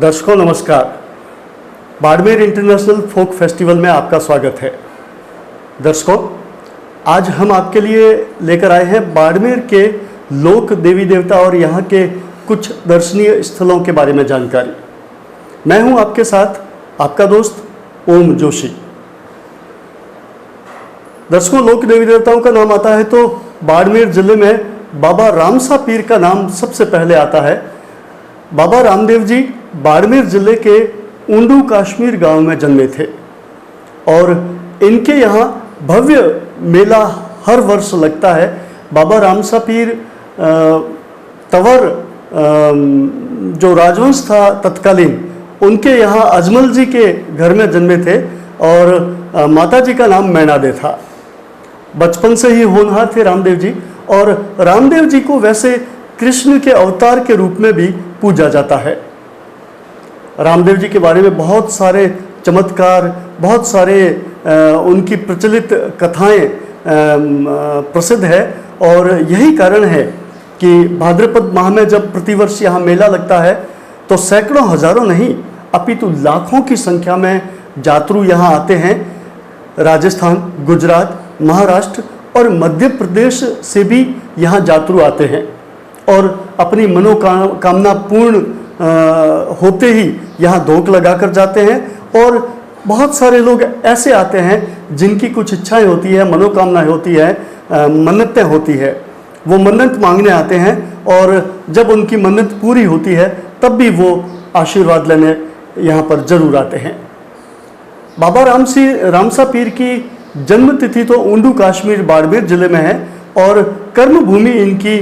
दर्शकों नमस्कार। Barmer international folk festival में आपका स्वागत है। दर्शकों, आज हम आपके लिए लेकर आए हैं बाड़मेर के लोक देवी देवता और यहाँ के कुछ दर्शनीय स्थलों के बारे में जानकारी। मैं हूँ आपके साथ आपका दोस्त ओम जोशी। दर्शकों, लोक देवी देवताओं का नाम आता है तो बाड़मेर जिले में बाबा रामसा पीर का नाम सबसे पहले आता है। बाबा रामदेव जी बाड़मेर जिले के ऊंडू कश्मीर गांव में जन्मे थे और इनके यहाँ भव्य मेला हर वर्ष लगता है। बाबा रामसा पीर तंवर जो राजवंश था तत्कालीन, उनके यहाँ अजमल जी के घर में जन्मे थे और माता जी का नाम मैनादे था। बचपन से ही होनहार थे रामदेव जी और रामदेव जी को वैसे कृष्ण के अवतार के रूप में भी पूजा जाता है। रामदेव जी के बारे में बहुत सारे चमत्कार, बहुत सारे उनकी प्रचलित कथाएं प्रसिद्ध है और यही कारण है कि भाद्रपद माह में जब प्रतिवर्ष यहाँ मेला लगता है तो सैकड़ों हजारों नहीं अपितु लाखों की संख्या में यात्रु यहाँ आते हैं। राजस्थान, गुजरात, महाराष्ट्र और मध्य प्रदेश से भी यहाँ यात्रु आते हैं और अपनी मनोकामना पूर्ण होते ही यहाँ धोख लगा कर जाते हैं। और बहुत सारे लोग ऐसे आते हैं जिनकी कुछ इच्छाएं होती है, मनोकामनाएं होती है, मन्नतें होती है, वो मन्नत मांगने आते हैं और जब उनकी मन्नत पूरी होती है तब भी वो आशीर्वाद लेने यहाँ पर जरूर आते हैं। बाबा रामसा पीर की जन्म तिथि तो ऊंडू कश्मीर बाड़मेर जिले में है और कर्म भूमि इनकी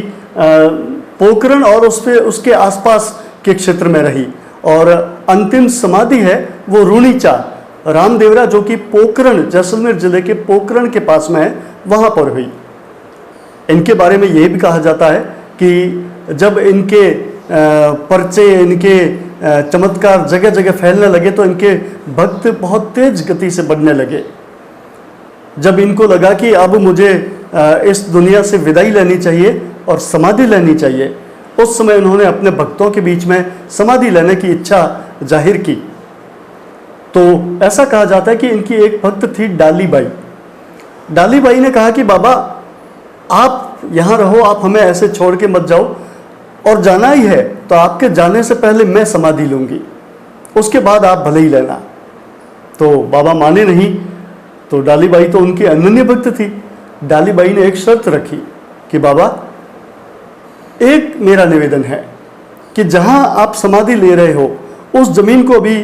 पोकरण और उसके आसपास के क्षेत्र में रही और अंतिम समाधि है वो रूणीचा रामदेवरा, जो कि पोकरण, जैसलमेर जिले के पोकरण के पास में है, वहाँ पर हुई। इनके बारे में यह भी कहा जाता है कि जब इनके पर्चे, इनके चमत्कार जगह जगह फैलने लगे तो इनके भक्त बहुत तेज गति से बढ़ने लगे। जब इनको लगा कि अब मुझे इस दुनिया से विदाई लेनी चाहिए और समाधि लेनी चाहिए, उस समय उन्होंने अपने भक्तों के बीच में समाधि लेने की इच्छा जाहिर की। तो ऐसा कहा जाता है कि इनकी एक भक्त थी डाली बाई। डाली बाई ने कहा कि बाबा आप यहाँ रहो, आप हमें ऐसे छोड़ के मत जाओ, और जाना ही है तो आपके जाने से पहले मैं समाधि लूँगी, उसके बाद आप भले ही लेना। तो बाबा माने नहीं। तो डाली बाई तो उनकी अनन्य भक्त थी। डाली बाई ने एक शर्त रखी कि बाबा एक मेरा निवेदन है कि जहां आप समाधि ले रहे हो उस जमीन को भी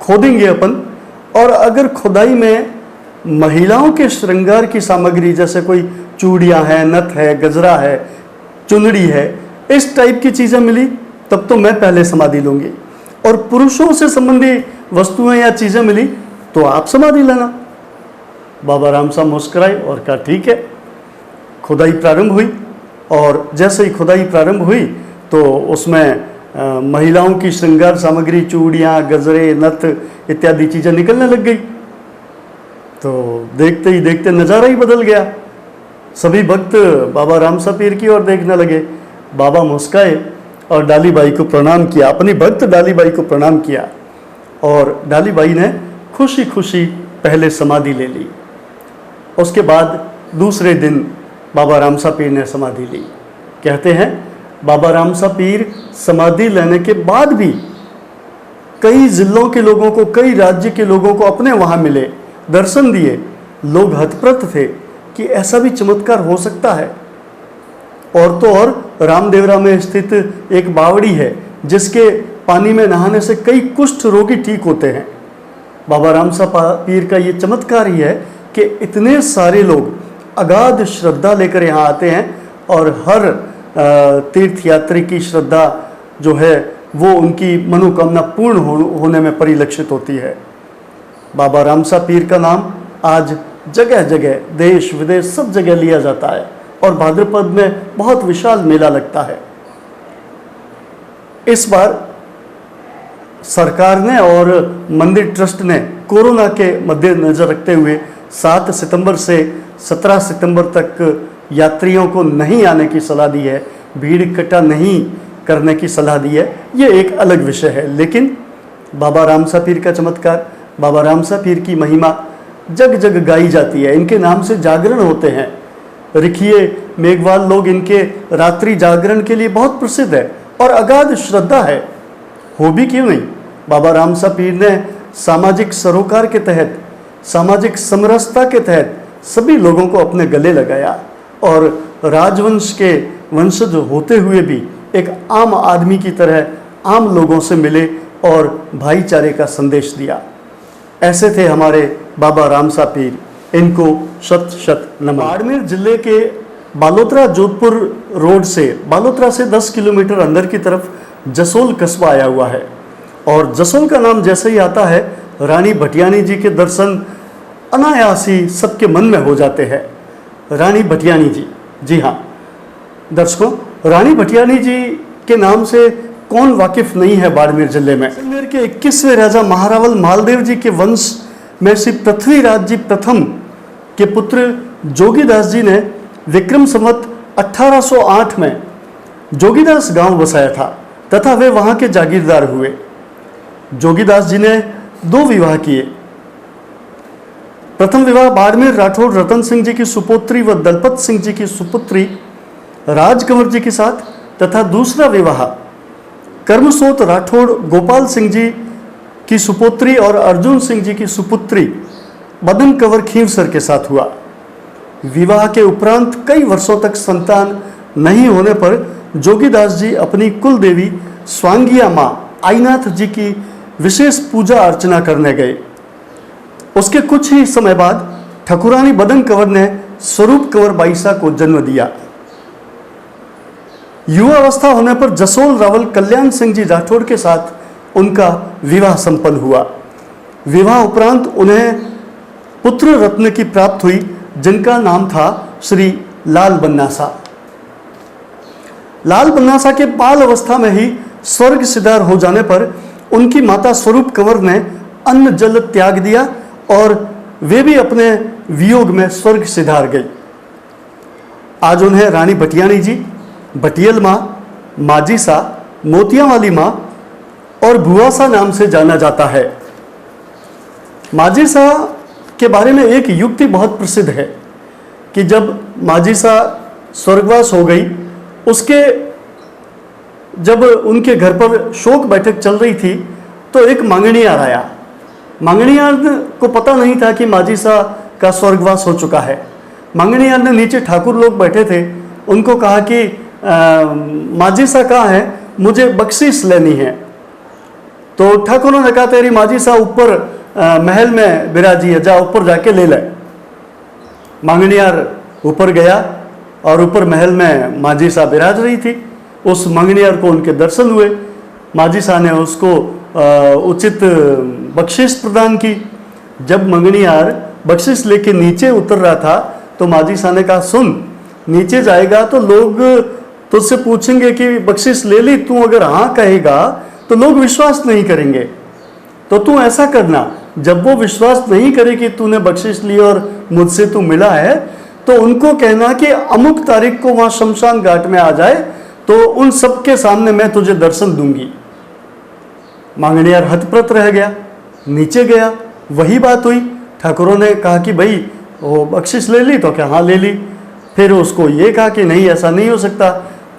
खोदेंगे अपन, और अगर खुदाई में महिलाओं के श्रृंगार की सामग्री जैसे कोई चूड़ियां हैं, नथ है, गजरा है, चुनड़ी है, इस टाइप की चीजें मिली तब तो मैं पहले समाधि लूंगी, और पुरुषों से संबंधी वस्तुएं या चीजें मिली तो आप समाधि लेना। बाबा रामसा मुस्कुराए और कहा ठीक है। खुदाई प्रारंभ हुई और जैसे ही खुदाई प्रारंभ हुई तो उसमें महिलाओं की श्रृंगार सामग्री, चूड़ियाँ, गजरे, नथ इत्यादि चीज़ें निकलने लग गई। तो देखते ही देखते नज़ारा ही बदल गया। सभी भक्त बाबा रामसा पीर की ओर देखने लगे। बाबा मुस्काए और डाली बाई को प्रणाम किया, अपनी भक्त डाली बाई को प्रणाम किया और डाली बाई ने खुशी खुशी पहले समाधि ले ली। उसके बाद दूसरे दिन बाबा रामसा पीर ने समाधि ली। कहते हैं बाबा रामसा पीर समाधि लेने के बाद भी कई जिलों के लोगों को, कई राज्य के लोगों को अपने वहाँ मिले, दर्शन दिए। लोग हतप्रत थे कि ऐसा भी चमत्कार हो सकता है। और तो और रामदेवरा में स्थित एक बावड़ी है जिसके पानी में नहाने से कई कुष्ठ रोगी ठीक होते हैं। बाबा रामसा पीर का ये चमत्कार ही है कि इतने सारे लोग अगाध श्रद्धा लेकर यहाँ आते हैं और हर तीर्थयात्री की श्रद्धा जो है वो उनकी मनोकामना पूर्ण होने में परिलक्षित होती है। बाबा रामसा पीर का नाम आज जगह जगह, देश विदेश सब जगह लिया जाता है और भाद्रपद में बहुत विशाल मेला लगता है। इस बार सरकार ने और मंदिर ट्रस्ट ने कोरोना के मद्देनजर रखते हुए 7 सितंबर से 17 सितंबर तक यात्रियों को नहीं आने की सलाह दी है। भीड़ इकट्ठा नहीं करने की सलाह दी है, ये एक अलग विषय है। लेकिन बाबा रामसा पीर का चमत्कार, बाबा रामसा पीर की महिमा जग जग गाई जाती है। इनके नाम से जागरण होते हैं। रिखिए मेघवाल लोग इनके रात्रि जागरण के लिए बहुत प्रसिद्ध है और अगाध श्रद्धा है। हो भी क्यों नहीं, बाबा रामसा पीर ने सामाजिक सरोकार के तहत, सामाजिक समरसता के तहत सभी लोगों को अपने गले लगाया और राजवंश के वंशज होते हुए भी एक आम आदमी की तरह आम लोगों से मिले और भाईचारे का संदेश दिया। ऐसे थे हमारे बाबा रामसा पीर, इनको शत शत नमन। बाड़मेर जिले के बालोतरा जोधपुर रोड से, बालोतरा से 10 किलोमीटर अंदर की तरफ जसोल कस्बा आया हुआ है और जसोल का नाम जैसे ही आता है, रानी भटियानी जी के दर्शन अनायास ही सबके मन में हो जाते हैं। रानी भटियानी जी, जी हाँ दर्शकों, रानी भटियानी जी के नाम से कौन वाकिफ नहीं है बाड़मेर जिले में। बाड़मेर के 21वें राजा महारावल मालदेव जी के वंश में श्री पृथ्वीराज जी प्रथम के पुत्र जोगीदास जी ने विक्रम संवत 1808 में जोगीदास गांव बसाया था तथा वे वहां के जागीरदार हुए। जोगीदास जी ने 2 विवाह किए। प्रथम विवाह बाड़मेर राठौड़ रतन सिंह जी की सुपुत्री व दलपत सिंह जी की सुपुत्री राजकंवर जी के साथ तथा दूसरा विवाह कर्मसोत राठौड़ गोपाल सिंह जी की सुपुत्री और अर्जुन सिंह जी की सुपुत्री बदन कंवर खींवसर के साथ हुआ। विवाह के उपरांत कई वर्षों तक संतान नहीं होने पर जोगीदास जी अपनी कुल देवी स्वांगिया माँ आईनाथ जी की विशेष पूजा अर्चना करने गए। उसके कुछ ही समय बाद ठकुरानी बदन कंवर ने स्वरूप कंवर बाईसा को जन्म दिया। युवावस्था होने पर जसोल रावल कल्याण सिंह जी राठौड़ के साथ उनका विवाह संपन्न हुआ। विवाह उपरांत उन्हें पुत्र रत्न की प्राप्त हुई जिनका नाम था श्री लाल बन्नासा। लाल बन्नासा के बाल अवस्था में ही स्वर्ग सिधार हो जाने पर उनकी माता स्वरूप कंवर ने अन्न जल त्याग दिया और वे भी अपने वियोग में स्वर्ग सिधार गई। आज उन्हें रानी भटियानी जी, भटियल माँ, माजीसा, मोतियां वाली माँ और भुआसा नाम से जाना जाता है। माजीसा के बारे में एक युक्ति बहुत प्रसिद्ध है कि जब माजीसा स्वर्गवास हो गई, उसके जब उनके घर पर शोक बैठक चल रही थी तो एक मांगणियार आया। मांगणियार को पता नहीं था कि माजीसा का स्वर्गवास हो चुका है। मांगणियार ने नीचे ठाकुर लोग बैठे थे, उनको कहा कि माजीसा कहाँ है, मुझे बख्शीश लेनी है। तो ठाकुरों ने कहा तेरी माजीसा ऊपर महल में विराजी है, जा ऊपर जाके ले ले। मांगणियार ऊपर गया और ऊपर महल में माजीसा विराज रही थी। उस मांगणियार को उनके दर्शन हुए। माजीसा ने उसको उचित बख्शिश प्रदान की। जब मंगनियार बख्शिश लेके नीचे उतर रहा था तो माजीसा ने कहा, सुन, नीचे जाएगा तो लोग तुझसे पूछेंगे कि बख्शिश ले ली, तू अगर हाँ कहेगा तो लोग विश्वास नहीं करेंगे। तो तू ऐसा करना, जब वो विश्वास नहीं करे कि तूने बख्शिश ली और मुझसे तू मिला है, तो उनको कहना कि अमुक तारीख को वहाँ शमशान घाट में आ जाए, तो उन सबके सामने मैं तुझे दर्शन दूंगी। मांगणियार हतप्रत रह गया, नीचे गया, वही बात हुई। ठाकुरों ने कहा कि भाई वो बख्शिश ले ली, तो क्या हाँ ले ली। फिर उसको ये कहा कि नहीं, ऐसा नहीं हो सकता।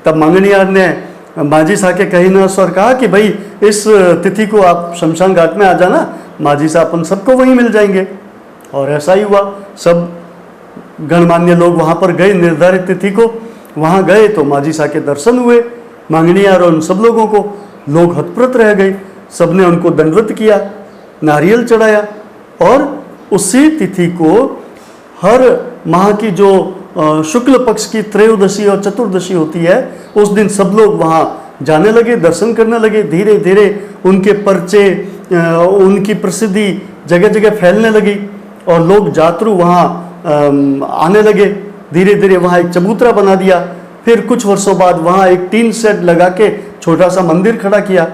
तब मांगणियार ने माजीसा के कहीने स्वर कहा कि भाई इस तिथि को आप शमशान घाट में आ जाना, माजीसा अपन सबको वहीं मिल जाएंगे। और ऐसा ही हुआ। सब गणमान्य लोग वहाँ पर गए, निर्धारित तिथि को वहाँ गए तो माजीसा के दर्शन हुए। मांगणियार और उन सब लोगों को, लोग हतप्रत रह गए। सबने उनको दंडवत किया, नारियल चढ़ाया और उसी तिथि को हर माह की जो शुक्ल पक्ष की त्रयोदशी और चतुर्दशी होती है, उस दिन सब लोग वहाँ जाने लगे, दर्शन करने लगे। धीरे धीरे उनके पर्चे, उनकी प्रसिद्धि जगह जगह फैलने लगी और लोग जातरू वहाँ आने लगे। धीरे धीरे वहाँ एक चबूतरा बना दिया। फिर कुछ वर्षों बाद वहाँ एक टीन शेड लगा के छोटा सा मंदिर खड़ा किया।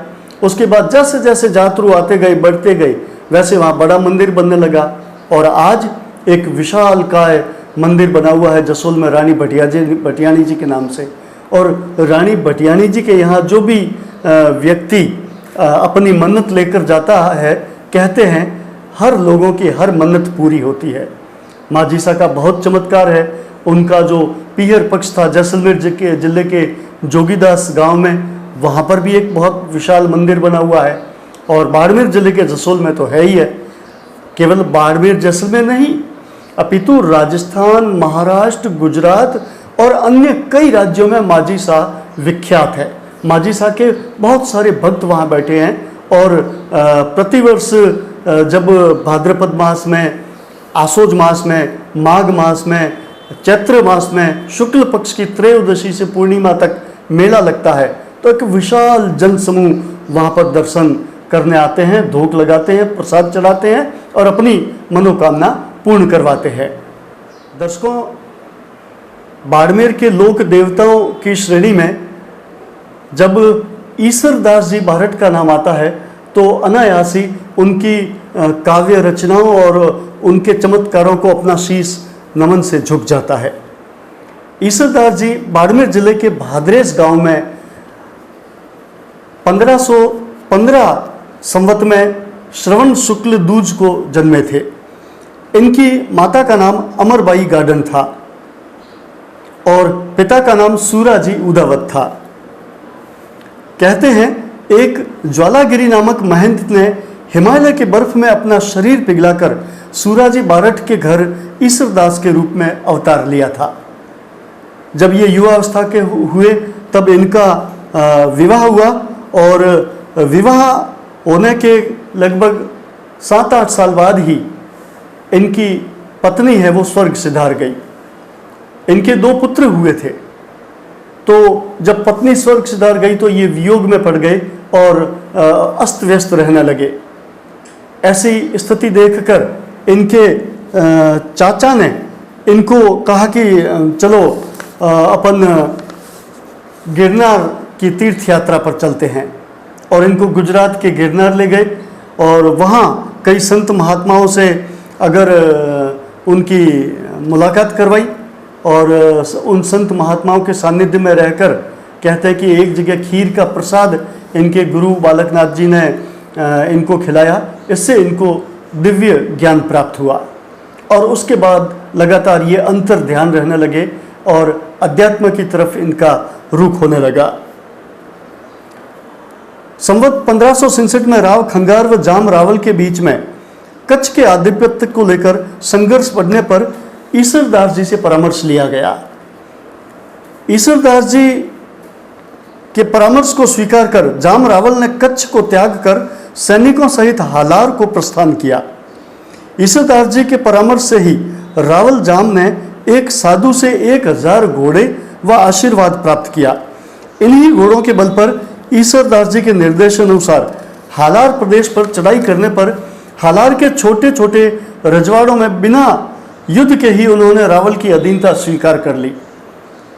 उसके बाद जैसे जैसे जातरू आते गए, बढ़ते गए, वैसे वहाँ बड़ा मंदिर बनने लगा और आज एक विशाल काय मंदिर बना हुआ है जसोल में, रानी भटियानी जी के नाम से। और रानी भटियानी जी के यहाँ जो भी व्यक्ति अपनी मन्नत लेकर जाता है, कहते हैं हर लोगों की हर मन्नत पूरी होती है। माजीसा का बहुत चमत्कार है। उनका जो पीहर पक्ष था जैसलमेर जिले के जोगीदास गांव में, वहाँ पर भी एक बहुत विशाल मंदिर बना हुआ है। और बाड़मेर जिले के जसोल में तो है ही है। केवल बाड़मेर जैसलमेर नहीं, अपितु राजस्थान, महाराष्ट्र, गुजरात और अन्य कई राज्यों में माजीसा विख्यात है। माजीसा के बहुत सारे भक्त वहाँ बैठे हैं और प्रतिवर्ष जब भाद्रपद मास में, आसोज मास में, माघ मास में, चैत्र मास में शुक्ल पक्ष की त्रयोदशी से पूर्णिमा तक मेला लगता है, तो एक विशाल जन समूह वहाँ पर दर्शन करने आते हैं, धूप लगाते हैं, प्रसाद चढ़ाते हैं और अपनी मनोकामना पूर्ण करवाते हैं। दर्शकों, बाड़मेर के लोक देवताओं की श्रेणी में जब ईसरदास जी बारठ का नाम आता है तो अनायासी उनकी काव्य रचनाओं और उनके चमत्कारों को अपना शीश नमन से झुक जाता है। ईसरदास जी बाड़मेर जिले के भादरेस गांव में 1515 संवत में श्रवण शुक्ल दूज को जन्मे थे। इनकी माता का नाम अमरबाई गार्डन था और पिता का नाम सूराजी उदावत था। कहते हैं एक ज्वालागिरी नामक महंत ने हिमालय के बर्फ में अपना शरीर पिघलाकर सूराजी बारठ के घर ईसरदास के रूप में अवतार लिया था। जब ये युवावस्था के हुए तब इनका विवाह हुआ और विवाह होने के लगभग 7-8 साल बाद ही इनकी पत्नी है वो स्वर्ग सिधार गई। इनके 2 पुत्र हुए थे, तो जब पत्नी स्वर्ग सिधार गई तो ये वियोग में पड़ गए और अस्त व्यस्त रहने लगे। ऐसी स्थिति देखकर इनके चाचा ने इनको कहा कि चलो अपन गिरनार की तीर्थ यात्रा पर चलते हैं, और इनको गुजरात के गिरनार ले गए और वहाँ कई संत महात्माओं से अगर उनकी मुलाकात करवाई और उन संत महात्माओं के सानिध्य में रहकर कहते हैं कि एक जगह खीर का प्रसाद इनके गुरु बालकनाथ जी ने इनको खिलाया। इससे इनको दिव्य ज्ञान प्राप्त हुआ और उसके बाद लगातार ये अंतर ध्यान रहने लगे और अध्यात्म की तरफ इनका रुख होने लगा। संवत 1567 में राव खंगार व जाम रावल के बीच में कच्छ के आधिपत्य को लेकर संघर्ष बढ़ने पर ईसरदास जी से परामर्श लिया गया। ईसरदास जी के परामर्श को स्वीकार कर जाम रावल ने कच्छ को त्याग कर सैनिकों सहित हालार को प्रस्थान किया। ईसरदास जी के परामर्श से ही रावल जाम ने एक साधु से 1000 घोड़े व आशीर्वाद प्राप्त किया। इन्हीं घोड़ों के बल पर ईसरदास जी के निर्देशानुसार हालार प्रदेश पर चढ़ाई करने पर हालार के छोटे छोटे रजवाड़ों में बिना युद्ध के ही उन्होंने रावल की अधीनता स्वीकार कर ली।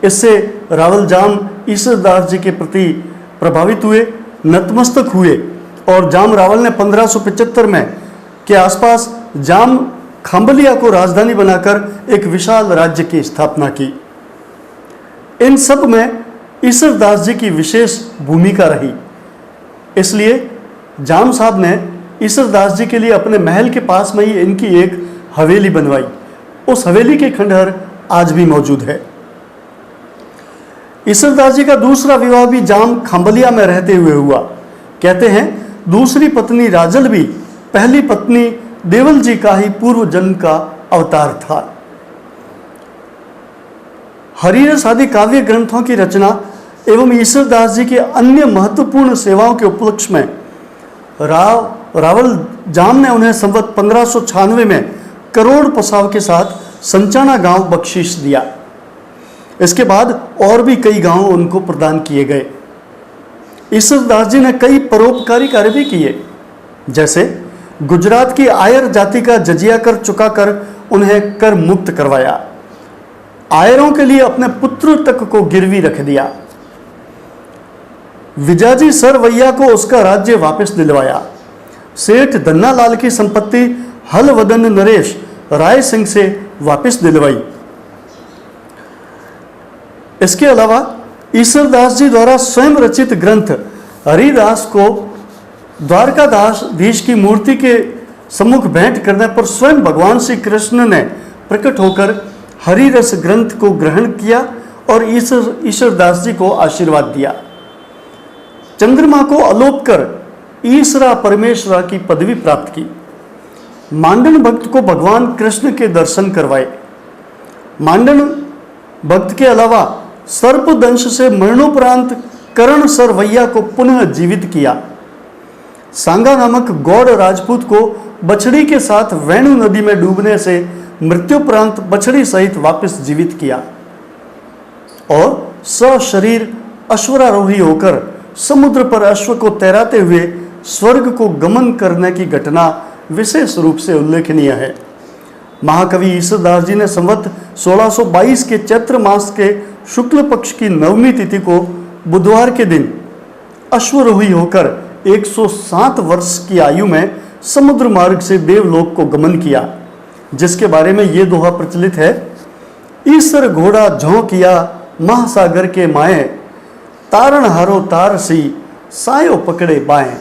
इससे रावल जाम ईसरदास जी के प्रति प्रभावित हुए, नतमस्तक हुए और जाम रावल ने 1575 में के आसपास जाम खाम्बलिया को राजधानी बनाकर एक विशाल राज्य की स्थापना की। इन सब में ईसरदास जी की विशेष भूमिका रही। इसलिए जाम साहब ने ईसरदास जी के लिए अपने महल के पास में ही इनकी एक हवेली बनवाई। उस हवेली के खंडहर आज भी मौजूद है। ईसरदास जी का दूसरा विवाह भी जाम खाम्बलिया में रहते हुए हुआ। कहते हैं दूसरी पत्नी राजल भी पहली पत्नी देवल जी का ही पूर्व जन्म का अवतार था। हरिरस आदि काव्य ग्रंथों की रचना एवं ईसरदास जी के अन्य महत्वपूर्ण सेवाओं के उपलक्ष्य में रावल जाम ने उन्हें संवत 1596 में करोड़ पसाव के साथ संचाना गांव बख्शीश दिया। इसके बाद और भी कई गांव उनको प्रदान किए गए। ईसरदास जी ने कई परोपकारी कार्य भी किए, जैसे गुजरात की आयर जाति का जजिया कर चुकाकर उन्हें कर मुक्त करवाया। आयरों के लिए अपने पुत्र तक को गिरवी रख दिया। विजाजी सरवैया को उसका राज्य वापस दिलवाया। सेठ धन्नालाल की संपत्ति हलवदन नरेश राय सिंह से वापस दिलवाई। इसके अलावा ईश्वरदास जी द्वारा स्वयं रचित ग्रंथ हरिदास को द्वारकाधीश की मूर्ति के सम्मुख भेंट करने पर स्वयं भगवान श्री कृष्ण ने प्रकट होकर हरिरस ग्रंथ को ग्रहण किया और ईश्वरदास जी को आशीर्वाद दिया। चंद्रमा को अलोप कर ईश्वरा परमेश्वरा की पदवी प्राप्त की। मांडन भक्त को भगवान कृष्ण के दर्शन करवाए। मांडन भक्त के अलावा सर्पदंश से मरणोपरांत कर्ण सरवैया को पुनः जीवित किया। सांगा नामक गौड़ राजपूत को बछड़ी के साथ वेणु नदी में डूबने से मृत्युपरांत बछड़ी सहित वापस जीवित किया और सशरीर अश्वरारोही होकर समुद्र पर अश्व को तैराते हुए स्वर्ग को गमन करने की घटना विशेष रूप से उल्लेखनीय है। महाकवि ईश्वरदास जी ने संवत 1622 के चैत्र मास के शुक्ल पक्ष की नवमी तिथि को बुधवार के दिन अश्वरोही होकर 107 वर्ष की आयु में समुद्र मार्ग से देवलोक को गमन किया, जिसके बारे में ये दोहा प्रचलित है। ईश्वर घोड़ा झोंकिया महासागर के माए, तारण हारो तार सी सायो पकड़े बाएं।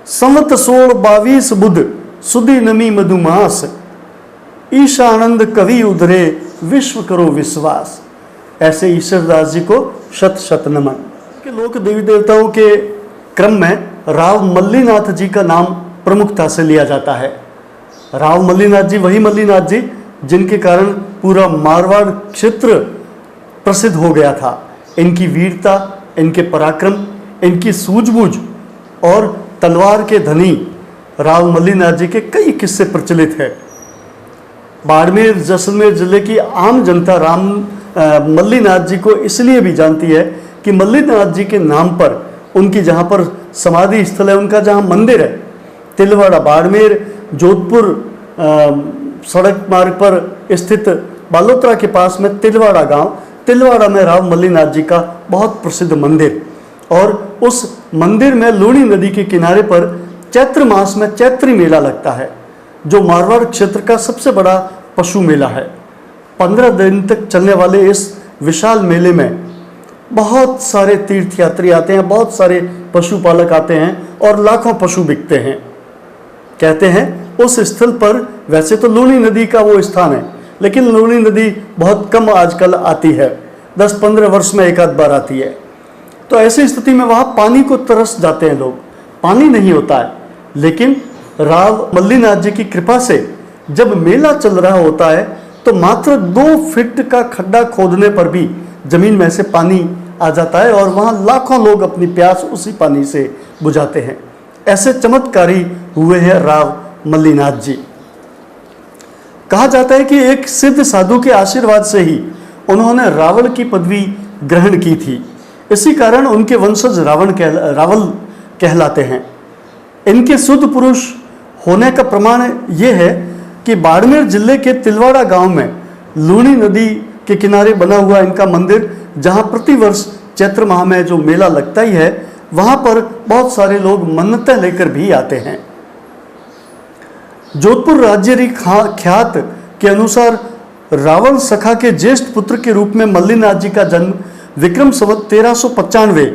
संवत 1622 बुध सुदी नमी मधुमास, ईशानंद कवि उधरे विश्व करो विश्वास। ऐसे ईश्वरदास जी को शत शत नमन। के लोक देवी देवताओं के क्रम में राव मल्लीनाथ जी का नाम प्रमुखता से लिया जाता है। राव मल्लीनाथ जी वही मल्लीनाथ जी जिनके कारण पूरा मारवाड़ क्षेत्र प्रसिद्ध हो गया था। इनकी वीरता, इनके पराक्रम, इनकी सूझबूझ और तलवार के धनी राव मल्लीनाथ जी के कई किस्से प्रचलित है। बाड़मेर जैसलमेर जिले की आम जनता मल्लीनाथ जी को इसलिए भी जानती है कि मल्लीनाथ जी के नाम पर उनकी जहाँ पर समाधि स्थल है, उनका जहाँ मंदिर है, तिलवाड़ा बाड़मेर जोधपुर सड़क मार्ग पर स्थित बालोतरा के पास में तिलवाड़ा गांव, तिलवाड़ा में राव मल्लीनाथ जी का बहुत प्रसिद्ध मंदिर, और उस मंदिर में लूणी नदी के किनारे पर चैत्र मास में चैत्री मेला लगता है, जो मारवाड़ क्षेत्र का सबसे बड़ा पशु मेला है। 15 दिन तक चलने वाले इस विशाल मेले में बहुत सारे तीर्थयात्री आते हैं, बहुत सारे पशुपालक आते हैं और लाखों पशु बिकते हैं। कहते हैं उस स्थल पर वैसे तो लूणी नदी का वो स्थान है, लेकिन लूणी नदी बहुत कम आजकल आती है, 10-15 वर्ष में एक आध बार आती है। तो ऐसी स्थिति में वहाँ पानी को तरस जाते हैं लोग, पानी नहीं होता है। लेकिन राव मल्लीनाथ जी की कृपा से जब मेला चल रहा होता है तो मात्र 2 फीट का खड्डा खोदने पर भी जमीन में से पानी आ जाता है और वहाँ लाखों लोग अपनी प्यास उसी पानी से बुझाते हैं। ऐसे चमत्कारी हुए हैं राव मल्लीनाथ जी। कहा जाता है कि एक सिद्ध साधु के आशीर्वाद से ही उन्होंने रावण की पदवी ग्रहण की थी। इसी कारण उनके वंशज रावल कहलाते हैं। इनके शुद्ध पुरुष होने का प्रमाण ये है कि बाड़मेर जिले के तिलवाड़ा गांव में लूणी नदी के किनारे बना हुआ इनका मंदिर, जहां प्रतिवर्ष चैत्र माह में जो मेला लगता ही है, वहां पर बहुत सारे लोग मन्नतें लेकर भी आते हैं। जोधपुर राज्य ख्यात के अनुसार रावण सखा के ज्येष्ठ पुत्र के रूप में मल्लीनाथ जी का जन्म विक्रम संवत 1395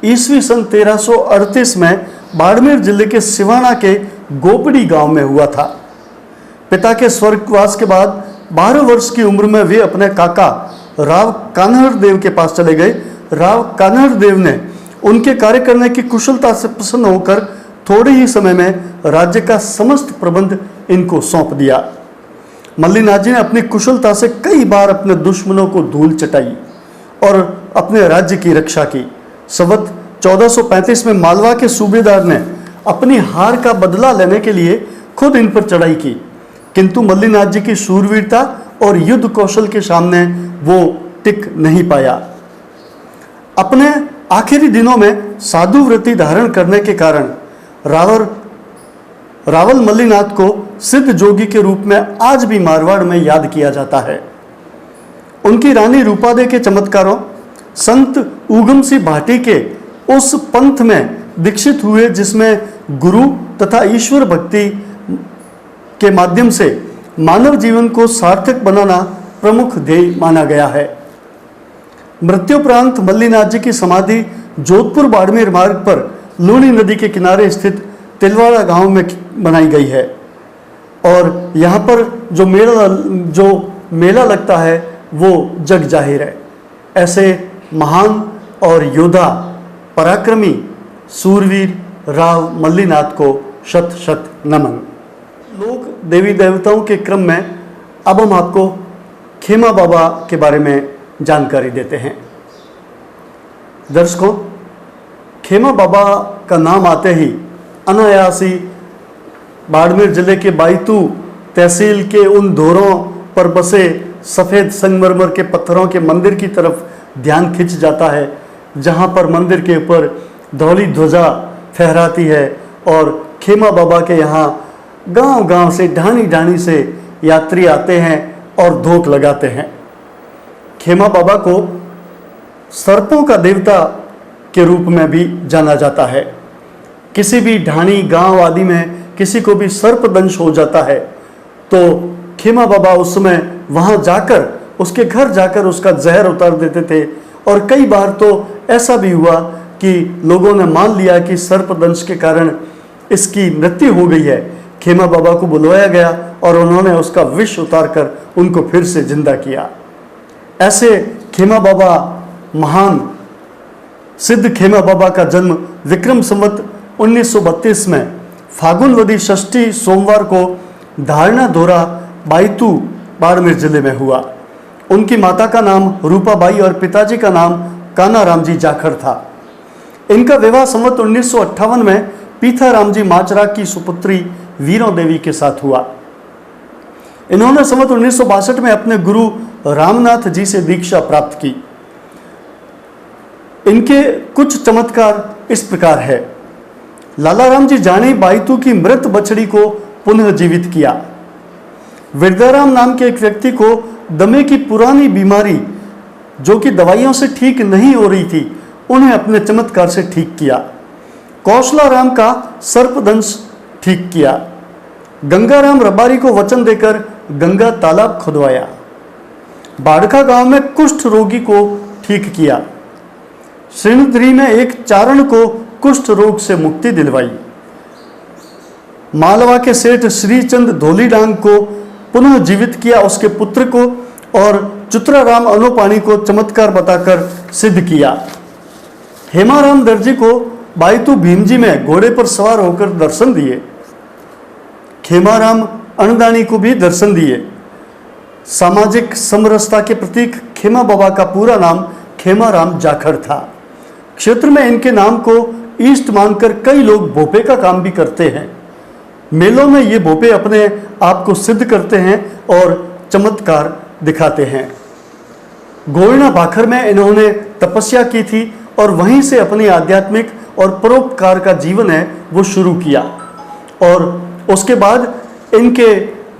ईस्वी सन 1338 में बाड़मेर जिले के सिवाना के गोपड़ी गांव में हुआ था। पिता के स्वर्गवास के बाद 12 वर्ष की उम्र में वे अपने काका राव कान्हड़ देव के पास चले गए। राव कान्हड़ देव ने उनके कार्य करने की कुशलता से प्रसन्न होकर थोड़े ही समय में राज्य का समस्त प्रबंध इनको सौंप दिया। मल्लीनाथ जी ने अपनी कुशलता से कई बार अपने दुश्मनों को धूल चटाई और अपने राज्य की रक्षा की। संवत 1435 में मालवा के सूबेदार ने अपनी हार का बदला लेने के लिए खुद इन पर चढ़ाई की, किंतु मल्लीनाथ जी की शूरवीरता और युद्ध कौशल के सामने वो टिक नहीं पाया। अपने आखिरी दिनों में साधु वृत्ति धारण करने के कारण रावल मल्लीनाथ को सिद्ध जोगी के रूप में आज भी मारवाड़ में याद किया जाता है। उनकी रानी रूपादे के चमत्कारों, संत उगम सिंह भाटी के उस पंथ में दीक्षित हुए जिसमें गुरु तथा ईश्वर भक्ति के माध्यम से मानव जीवन को सार्थक बनाना प्रमुख ध्येय माना गया है। मृत्युपरांत मल्लीनाथ जी की समाधि जोधपुर बाड़मेर मार्ग पर लूणी नदी के किनारे स्थित तिलवाड़ा गांव में बनाई गई है। और यहाँ पर जो मेला लगता है वो जग जाहिर है। ऐसे महान और योद्धा पराक्रमी सूरवीर राव मल्लीनाथ को शत शत नमन। लोक देवी देवताओं के क्रम में अब हम आपको खेमा बाबा के बारे में जानकारी देते हैं। दर्शकों, खेमा बाबा का नाम आते ही अनायास ही बाड़मेर जिले के बायतू तहसील के उन धोरों पर बसे सफ़ेद संगमरमर के पत्थरों के मंदिर की तरफ ध्यान खिंच जाता है, जहां पर मंदिर के ऊपर धौली ध्वजा फहराती है और खेमा बाबा के यहाँ गांव-गांव से ढाणी से यात्री आते हैं और धोख लगाते हैं। खेमा बाबा को सर्पों का देवता के रूप में भी जाना जाता है। किसी भी ढाणी गांव आदि में किसी को भी सर्प दंश हो जाता है तो खेमा बाबा उस समय वहां जाकर उसके घर जाकर उसका जहर उतार देते थे। और कई बार तो ऐसा भी हुआ कि लोगों ने मान लिया कि सर्प दंश के कारण इसकी मृत्यु हो गई है। खेमा बाबा को बुलवाया गया और उन्होंने उसका विष उतारकर उनको फिर से जिंदा किया। ऐसे खेमा बाबा, महान सिद्ध खेमा बाबा का जन्म विक्रम संवत 1932 में फागुनवदी षष्ठी सोमवार को धारणा धोरा बायतू बाड़मेर जिले में हुआ। उनकी माता का नाम रूपाबाई और पिताजी का नाम कानाराम जी जाखड़ था। इनका विवाह संवत 1958 में पीथाराम जी माचरा की सुपुत्री वीरों देवी के साथ हुआ। इन्होंने संवत 1962 में अपने गुरु रामनाथ जी से दीक्षा प्राप्त की। इनके कुछ चमत्कार इस प्रकार है। लालाराम जी जाने बायतू की मृत बछड़ी को पुनः जीवित किया। विरदाराम नाम के एक व्यक्ति को दमे की पुरानी बीमारी जो कि दवाइयों से ठीक नहीं हो रही थी, उन्हें अपने चमत्कार से ठीक किया। कौशलाराम का सर्पदंश ठीक किया। गंगाराम रबारी को वचन देकर गंगा तालाब खुदवाया। बाड़का गांव में कुष्ठ रोगी को ठीक किया। श्रीनद्री में एक चारण को कुष्ठ रोग से मुक्ति दिलवाई। मालवा के सेठ श्रीचंद धोलीडांग को पुनः जीवित किया, उसके पुत्र को, और चुत्राराम अनोपाणी को चमत्कार बताकर सिद्ध किया। हेमाराम दर्जी को बायतू भीमजी में घोड़े पर सवार होकर दर्शन दिए। खेमाराम अनदानी को भी दर्शन दिए। सामाजिक समरसता के प्रतीक खेमा बाबा का पूरा नाम खेमाराम जाखड़ था। क्षेत्र में इनके नाम को ईष्ट मानकर कई लोग भोपे का काम भी करते हैं। मेलों में ये भोपे अपने आप को सिद्ध करते हैं और चमत्कार दिखाते हैं। गोयना भाखर में इन्होंने तपस्या की थी और वहीं से अपनी आध्यात्मिक और परोपकार का जीवन है वो शुरू किया। और उसके बाद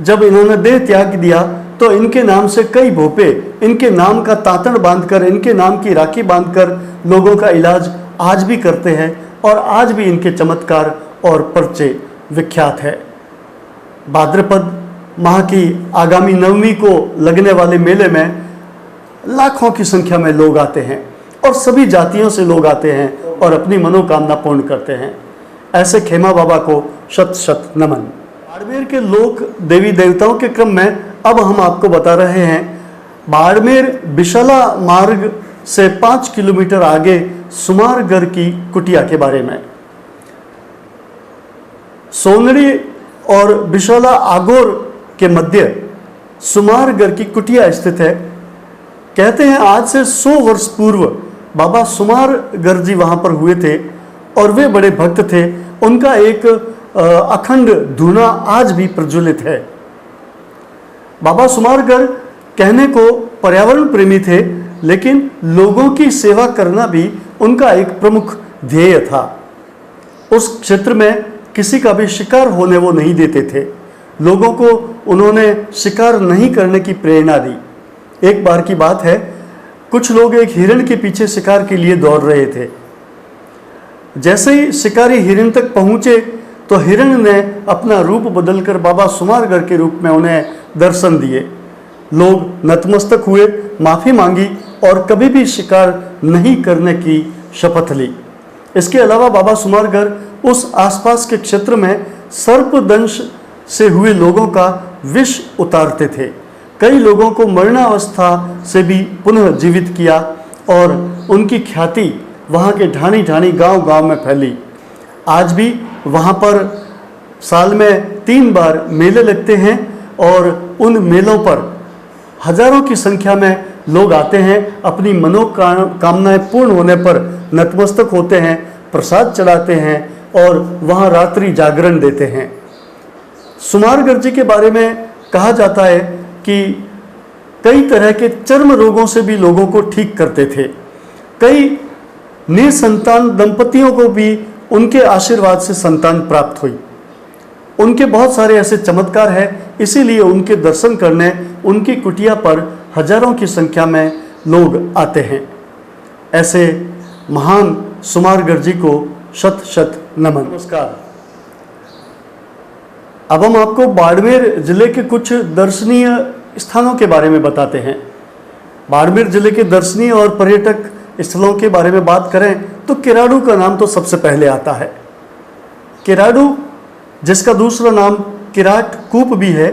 जब इन्होंने देह त्याग दिया तो इनके नाम से कई भोपे इनके नाम का तांतण बांधकर, इनके नाम की राखी बांधकर लोगों का इलाज आज भी करते हैं और आज भी इनके चमत्कार और पर्चे विख्यात है। भाद्रपद माह की आगामी नवमी को लगने वाले मेले में लाखों की संख्या में लोग आते हैं और सभी जातियों से लोग आते हैं और अपनी मनोकामना पूर्ण करते हैं। ऐसे खेमा बाबा को शत शत नमन। बाड़मेर के लोक देवी देवताओं के क्रम में अब हम आपको बता रहे हैं बाड़मेर बिशला मार्ग से 5 किलोमीटर आगे सुमारगढ़ की कुटिया के बारे में। सोनड़ी और बिशला आगोर के मध्य सुमारगढ़ की कुटिया स्थित है। कहते हैं आज से 100 वर्ष पूर्व बाबा सुमारगढ़ जी वहां पर हुए थे और वे बड़े भक्त थे। उनका एक अखंड धुना आज भी प्रज्वलित है। बाबा सुमारगढ़ कहने को पर्यावरण प्रेमी थे, लेकिन लोगों की सेवा करना भी उनका एक प्रमुख ध्येय था। उस क्षेत्र में किसी का भी शिकार होने वो नहीं देते थे। लोगों को उन्होंने शिकार नहीं करने की प्रेरणा दी। एक बार की बात है, कुछ लोग एक हिरण के पीछे शिकार के लिए दौड़ रहे थे। जैसे ही शिकारी हिरण तक पहुंचे तो हिरण ने अपना रूप बदलकर बाबा सुमारगढ़ के रूप में उन्हें दर्शन दिए। लोग नतमस्तक हुए, माफ़ी मांगी और कभी भी शिकार नहीं करने की शपथ ली। इसके अलावा बाबा सुमारगढ़ उस आसपास के क्षेत्र में सर्पदंश से हुए लोगों का विष उतारते थे। कई लोगों को मरणावस्था से भी पुनः जीवित किया और उनकी ख्याति वहाँ के ढाणी ढाणी गांव-गांव में फैली। आज भी वहाँ पर साल में 3 बार मेले लगते हैं और उन मेलों पर हजारों की संख्या में लोग आते हैं, अपनी मनोकामनाएं पूर्ण होने पर नतमस्तक होते हैं, प्रसाद चढ़ाते हैं और वहाँ रात्रि जागरण देते हैं। सुमारगढ़ जी के बारे में कहा जाता है कि कई तरह के चर्म रोगों से भी लोगों को ठीक करते थे। कई निसंतान दंपतियों को भी उनके आशीर्वाद से संतान प्राप्त हुई। उनके बहुत सारे ऐसे चमत्कार हैं, इसीलिए उनके दर्शन करने उनकी कुटिया पर हजारों की संख्या में लोग आते हैं। ऐसे महान सुमारगढ़ जी को शत शत नमन। नमस्कार। अब हम आपको बाड़मेर जिले के कुछ दर्शनीय स्थानों के बारे में बताते हैं। बाड़मेर जिले के दर्शनीय और पर्यटक स्थलों के बारे में बात करें तो किराडू का नाम तो सबसे पहले आता है। किराडू, जिसका दूसरा नाम किराट कूप भी है,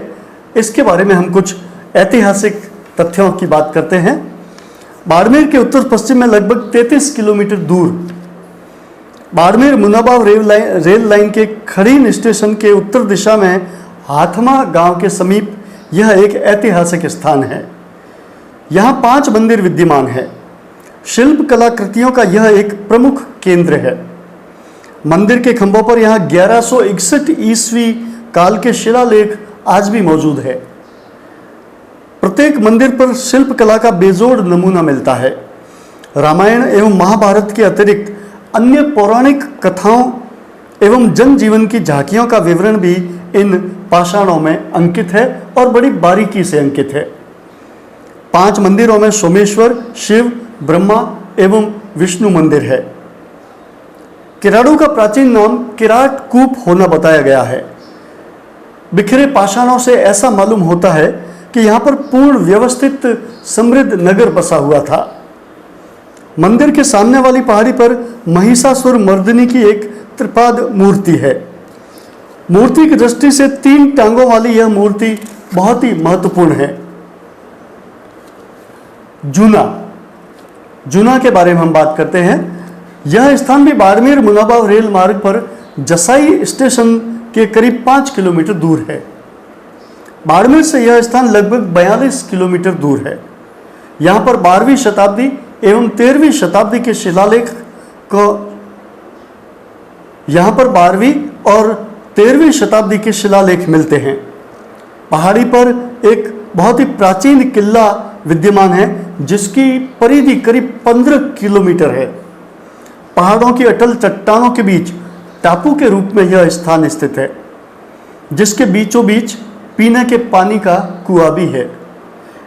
इसके बारे में हम कुछ ऐतिहासिक तथ्यों की बात करते हैं। बाड़मेर के उत्तर पश्चिम में लगभग 33 किलोमीटर दूर बाड़मेर मुनाबाव रेल लाइन के खड़ीन स्टेशन के उत्तर दिशा में हाथमा गांव के समीप यह एक ऐतिहासिक स्थान है। यहाँ 5 मंदिर विद्यमान है। शिल्प कलाकृतियों का यह एक प्रमुख केंद्र है। मंदिर के खंभों पर यहाँ 1161 ईस्वी काल के शिलालेख आज भी मौजूद है। प्रत्येक मंदिर पर शिल्प कला का बेजोड़ नमूना मिलता है। रामायण एवं महाभारत के अतिरिक्त अन्य पौराणिक कथाओं एवं जनजीवन की झांकियों का विवरण भी इन पाषाणों में अंकित है और बड़ी बारीकी से अंकित है। 5 मंदिरों में सोमेश्वर, शिव, ब्रह्मा एवं विष्णु मंदिर है। किराडू का प्राचीन नाम किराट कूप होना बताया गया है। बिखरे पाषाणों से ऐसा मालूम होता है कि यहाँ पर पूर्ण व्यवस्थित समृद्ध नगर बसा हुआ था। मंदिर के सामने वाली पहाड़ी पर महिषासुर मर्दिनी की एक त्रिपाद मूर्ति है। मूर्ति की दृष्टि से 3 टांगों वाली यह मूर्ति बहुत ही महत्वपूर्ण है। जूना के बारे में हम बात करते हैं। यह स्थान भी बाड़मेर मुनाबाव रेल मार्ग पर जसाई स्टेशन के करीब 5 किलोमीटर दूर है। बाड़मेर से यह स्थान लगभग 42 किलोमीटर दूर है। यहाँ पर 12वीं शताब्दी एवं 13वीं शताब्दी के शिलालेख को यहाँ पर 12वीं और 13वीं शताब्दी के शिलालेख मिलते हैं। पहाड़ी पर एक बहुत ही प्राचीन किला विद्यमान है जिसकी परिधि करीब 15 किलोमीटर है। पहाड़ों की अटल चट्टानों के बीच टापू के रूप में यह स्थान स्थित है, जिसके बीचों बीच पीने के पानी का कुआं भी है।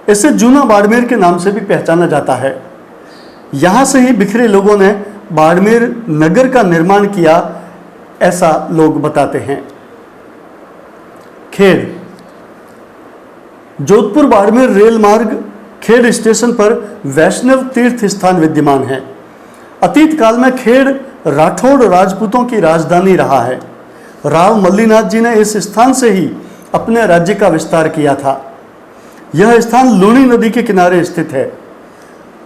इसे जूना बाड़मेर के नाम से भी पहचाना जाता है। यहाँ से ही बिखरे लोगों ने बाड़मेर नगर का निर्माण किया, ऐसा लोग बताते हैं। खेड़, जोधपुर बाड़मेर रेल मार्ग खेड़ स्टेशन पर वैष्णव तीर्थ स्थान विद्यमान है। अतीत काल में खेड़ राठौड़ राजपूतों की राजधानी रहा है। राव मल्लीनाथ जी ने इस स्थान से ही अपने राज्य का विस्तार किया था। यह स्थान लूणी नदी के किनारे स्थित है।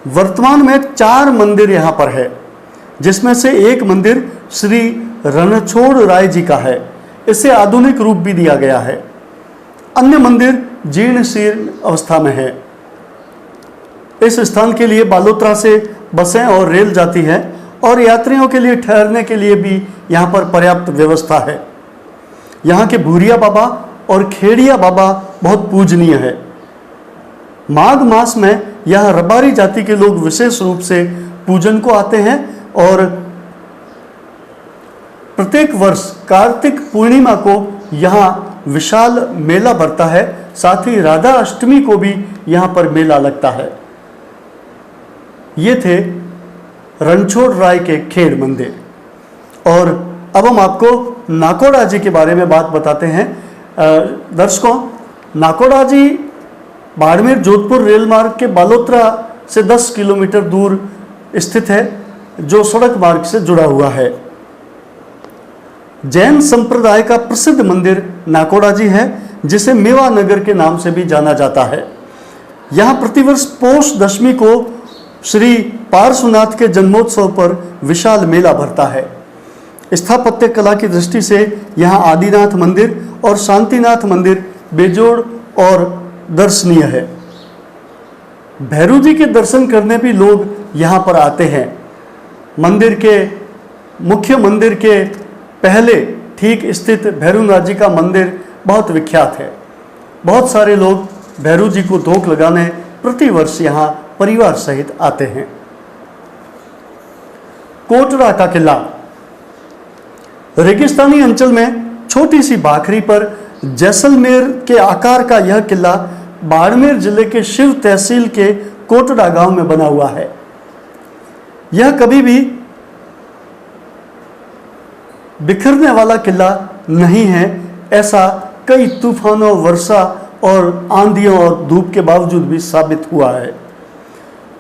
वर्तमान में 4 मंदिर यहाँ पर है, जिसमें से एक मंदिर श्री रणछोड़ राय जी का है। इसे आधुनिक रूप भी दिया गया है। अन्य मंदिर जीर्ण शीर्ण अवस्था में है। इस स्थान के लिए बालोतरा से बसें और रेल जाती है और यात्रियों के लिए ठहरने के लिए भी यहाँ पर पर्याप्त व्यवस्था है। यहाँ के भूरिया बाबा और खेड़िया बाबा बहुत पूजनीय है। माघ मास में यहाँ रबारी जाति के लोग विशेष रूप से पूजन को आते हैं और प्रत्येक वर्ष कार्तिक पूर्णिमा को यहाँ विशाल मेला भरता है। साथ ही राधा अष्टमी को भी यहाँ पर मेला लगता है। ये थे रणछोड़ राय के खेड़ मंदिर। और अब हम आपको नाकोड़ा जी के बारे में बात बताते हैं। दर्शकों, नाकोड़ा जी बाड़मेर जोधपुर रेल मार्ग के बालोतरा से 10 किलोमीटर दूर स्थित है, जो सड़क मार्ग से जुड़ा हुआ है। जैन संप्रदाय का प्रसिद्ध मंदिर नाकोड़ा जी है, जिसे मेवा नगर के नाम से भी जाना जाता है। यहाँ प्रतिवर्ष पौष दशमी को श्री पार्श्वनाथ के जन्मोत्सव पर विशाल मेला भरता है। स्थापत्य कला की दृष्टि से यहाँ आदिनाथ मंदिर और शांतिनाथ मंदिर बेजोड़ और दर्शनीय है। भैरू जी के दर्शन करने भी लोग यहाँ पर आते हैं। मुख्य मंदिर के पहले ठीक स्थित भैरूनाथ जी का मंदिर बहुत विख्यात है। बहुत सारे लोग भैरू जी को धोख लगाने प्रतिवर्ष यहाँ परिवार सहित आते हैं। कोटरा का किला। रेगिस्तानी अंचल में छोटी सी भाखरी पर जैसलमेर के आकार का यह किला बाड़मेर जिले के शिव तहसील के कोटरा गांव में बना हुआ है। यह कभी भी बिखरने वाला किला नहीं है, ऐसा कई तूफानों, वर्षा और आंधियों और धूप के बावजूद भी साबित हुआ है।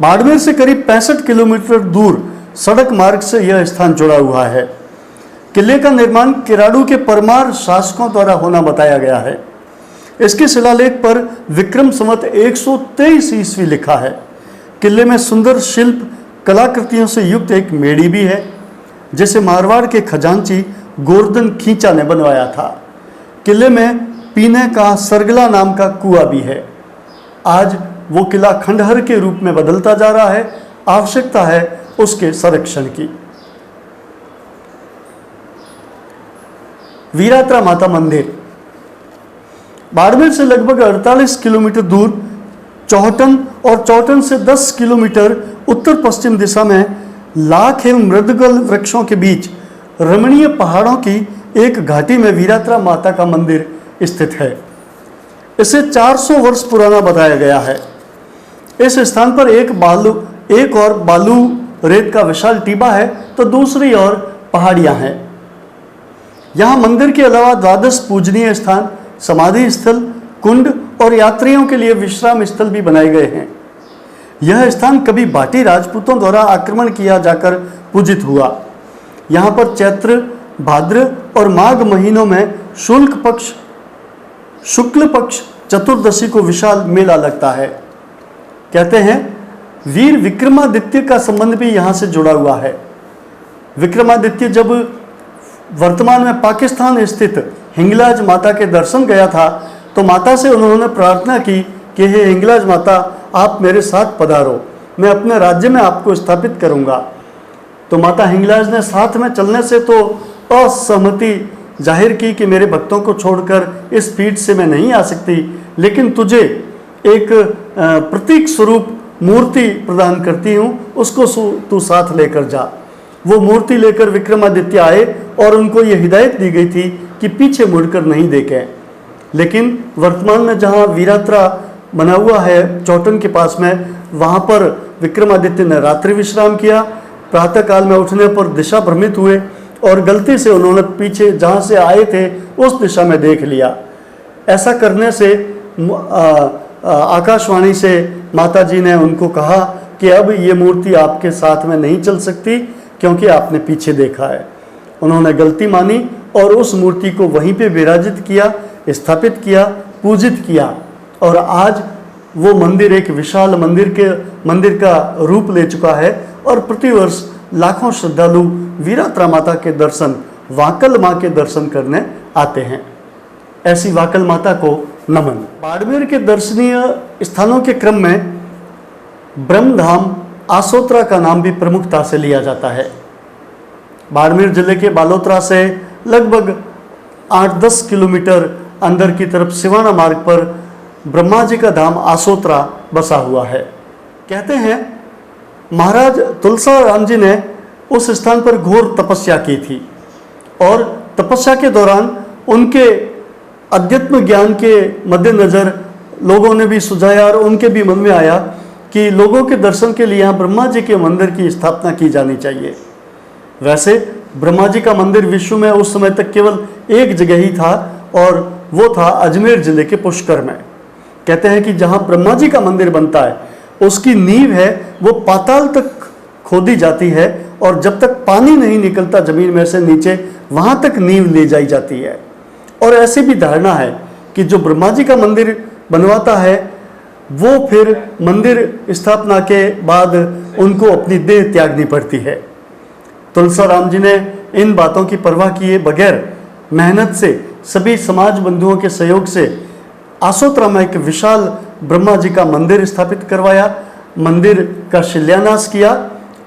बाड़मेर से करीब 65 किलोमीटर दूर सड़क मार्ग से यह स्थान जुड़ा हुआ है। किले का निर्माण किराड़ू के परमार शासकों द्वारा होना बताया गया है। इसके शिलालेख पर विक्रम संवत 123 ईस्वी लिखा है। किले में सुंदर शिल्प कलाकृतियों से युक्त एक मेड़ी भी है, जिसे मारवाड़ के खजांची गोवर्धन खींचा ने बनवाया था। किले में पीने का सरगला नाम का कुआं भी है। आज वो किला खंडहर के रूप में बदलता जा रहा है। आवश्यकता है उसके संरक्षण की। वीरात्रा माता मंदिर। बाड़मेर से लगभग 48 किलोमीटर दूर चौहटन और चौहटन से 10 किलोमीटर उत्तर पश्चिम दिशा में लाख एवं मृदगल वृक्षों के बीच रमणीय पहाड़ों की एक घाटी में वीरात्रा माता का मंदिर स्थित है। इसे 400 वर्ष पुराना बताया गया है। इस स्थान पर एक और बालू रेत का विशाल टीबा है, तो दूसरी ओर पहाड़ियां हैं। यहाँ मंदिर के अलावा द्वादश पूजनीय स्थान, समाधि स्थल, कुंड और यात्रियों के लिए विश्राम स्थल भी बनाए गए हैं। यह स्थान कभी बाटी राजपूतों द्वारा आक्रमण किया जाकर पूजित हुआ। यहाँ पर चैत्र, भाद्र और माघ महीनों में शुक्ल पक्ष चतुर्दशी को विशाल मेला लगता है। कहते हैं वीर विक्रमादित्य का संबंध भी यहाँ से जुड़ा हुआ है। विक्रमादित्य जब वर्तमान में पाकिस्तान स्थित हिंगलाज माता के दर्शन गया था, तो माता से उन्होंने प्रार्थना की कि हे हिंगलाज माता, आप मेरे साथ पधारो, मैं अपने राज्य में आपको स्थापित करूंगा। तो माता हिंगलाज ने साथ में चलने से तो असहमति जाहिर की कि मेरे भक्तों को छोड़कर इस पीठ से मैं नहीं आ सकती, लेकिन तुझे एक प्रतीक स्वरूप मूर्ति प्रदान करती हूँ, उसको तू साथ लेकर जा। वो मूर्ति लेकर विक्रमादित्य आए और उनको ये हिदायत दी गई थी कि पीछे मुड़कर नहीं देखें। लेकिन वर्तमान में जहाँ वीरात्रा बना हुआ है चौटन के पास में, वहाँ पर विक्रमादित्य ने रात्रि विश्राम किया। प्रातः काल में उठने पर दिशा भ्रमित हुए और गलती से उन्होंने पीछे जहाँ से आए थे उस दिशा में देख लिया। ऐसा करने से आकाशवाणी से माता जी ने उनको कहा कि अब ये मूर्ति आपके साथ में नहीं चल सकती, क्योंकि आपने पीछे देखा है। उन्होंने गलती मानी और उस मूर्ति को वहीं पे विराजित किया, स्थापित किया, पूजित किया, और आज वो मंदिर एक विशाल मंदिर का रूप ले चुका है। और प्रतिवर्ष लाखों श्रद्धालु वीरात्रा माता के दर्शन, वाकल माँ के दर्शन करने आते हैं। ऐसी वाकल माता को नमन। बाड़मेर के दर्शनीय स्थानों के क्रम में ब्रह्मधाम आसोत्रा का नाम भी प्रमुखता से लिया जाता है। बाड़मेर जिले के बालोतरा से लगभग 8-10 किलोमीटर अंदर की तरफ सिवाना मार्ग पर ब्रह्मा जी का धाम आसोत्रा बसा हुआ है। कहते हैं महाराज तुलसा राम जी ने उस स्थान पर घोर तपस्या की थी, और तपस्या के दौरान उनके अध्यात्म ज्ञान के मद्देनजर लोगों ने भी सुझाया और उनके भी मन में आया कि लोगों के दर्शन के लिए यहाँ ब्रह्मा जी के मंदिर की स्थापना की जानी चाहिए। वैसे ब्रह्मा जी का मंदिर विश्व में उस समय तक केवल एक जगह ही था, और वो था अजमेर जिले के पुष्कर में। कहते हैं कि जहाँ ब्रह्मा जी का मंदिर बनता है उसकी नींव है वो पाताल तक खोदी जाती है और जब तक पानी नहीं निकलता जमीन में से नीचे, वहां तक नींव ले जाई जाती है। और ऐसी भी धारणा है कि जो ब्रह्मा जी का मंदिर बनवाता है वो फिर मंदिर स्थापना के बाद उनको अपनी देह त्यागनी पड़ती है। तुलसीराम जी ने इन बातों की परवाह किए बगैर मेहनत से सभी समाज बंधुओं के सहयोग से आसोतरा में एक विशाल ब्रह्मा जी का मंदिर स्थापित करवाया, मंदिर का शिलान्यास किया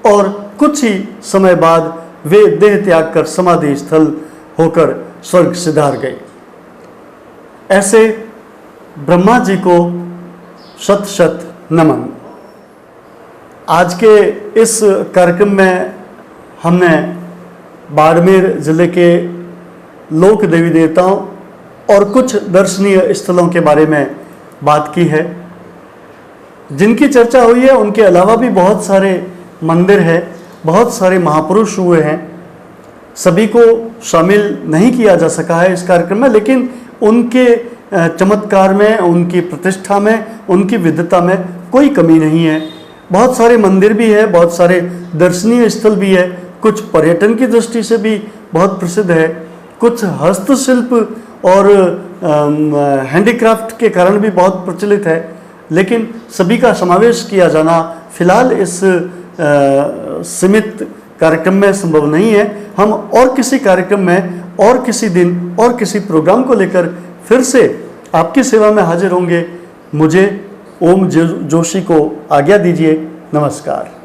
और कुछ ही समय बाद वे देह त्याग कर समाधि स्थल होकर स्वर्ग सिधार गए। ऐसे ब्रह्मा जी को शत शत नमन। आज के इस कार्यक्रम में हमने बाड़मेर जिले के लोक देवी देवताओं और कुछ दर्शनीय स्थलों के बारे में बात की है। जिनकी चर्चा हुई है उनके अलावा भी बहुत सारे मंदिर हैं, बहुत सारे महापुरुष हुए हैं। सभी को शामिल नहीं किया जा सका है इस कार्यक्रम में, लेकिन उनके चमत्कार में, उनकी प्रतिष्ठा में, उनकी विद्वता में कोई कमी नहीं है। बहुत सारे मंदिर भी है, बहुत सारे दर्शनीय स्थल भी है, कुछ पर्यटन की दृष्टि से भी बहुत प्रसिद्ध है, कुछ हस्तशिल्प और हैंडीक्राफ्ट के कारण भी बहुत प्रचलित है। लेकिन सभी का समावेश किया जाना फिलहाल इस सीमित कार्यक्रम में संभव नहीं है। हम और किसी कार्यक्रम में और किसी दिन और किसी प्रोग्राम को लेकर फिर से आपकी सेवा में हाजिर होंगे। मुझे ओम जोशी को आज्ञा दीजिए। नमस्कार।